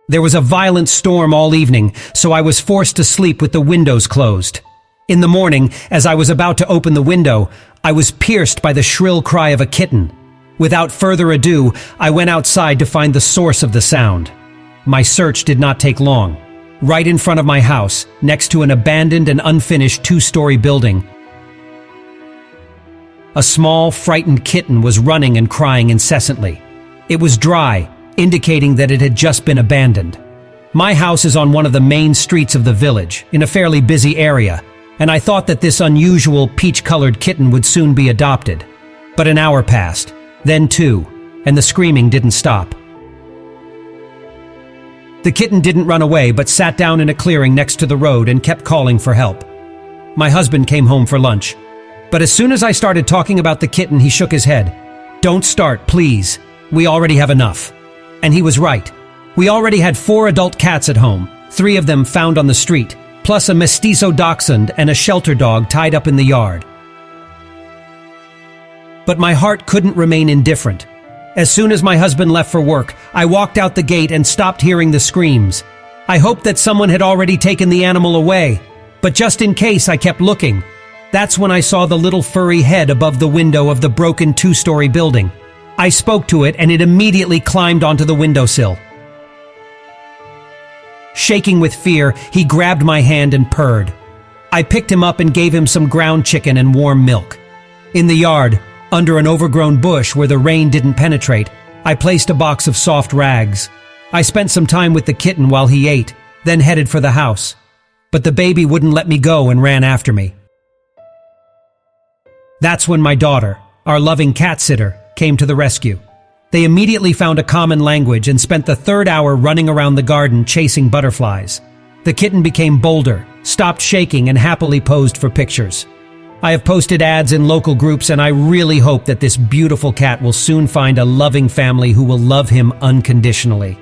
There was a violent storm all evening, so I was forced to sleep with the windows closed. In the morning, as I was about to open the window, I was pierced by the shrill cry of a kitten. Without further ado, I went outside to find the source of the sound. My search did not take long. Right in front of my house, next to an abandoned and unfinished two-story building, a small, frightened kitten was running and crying incessantly. It was dry, indicating that it had just been abandoned. My house is on one of the main streets of the village, in a fairly busy area, and I thought that this unusual peach-colored kitten would soon be adopted. But an hour passed, then two, and the screaming didn't stop. The kitten didn't run away, but sat down in a clearing next to the road and kept calling for help. My husband came home for lunch. But as soon as I started talking about the kitten, he shook his head. "Don't start, please. We already have enough." And he was right. We already had 4 adult cats at home, 3 of them found on the street, plus a mestizo dachshund and a shelter dog tied up in the yard. But my heart couldn't remain indifferent. As soon as my husband left for work, I walked out the gate and stopped hearing the screams. I hoped that someone had already taken the animal away, but just in case, I kept looking. That's when I saw the little furry head above the window of the broken 2-story building. I spoke to it and it immediately climbed onto the windowsill. Shaking with fear, he grabbed my hand and purred. I picked him up and gave him some ground chicken and warm milk. In the yard, under an overgrown bush where the rain didn't penetrate, I placed a box of soft rags. I spent some time with the kitten while he ate, then headed for the house. But the baby wouldn't let me go and ran after me. That's when my daughter, our loving cat sitter, came to the rescue. They immediately found a common language and spent the 3rd hour running around the garden chasing butterflies. The kitten became bolder, stopped shaking, and happily posed for pictures. I have posted ads in local groups, and I really hope that this beautiful cat will soon find a loving family who will love him unconditionally.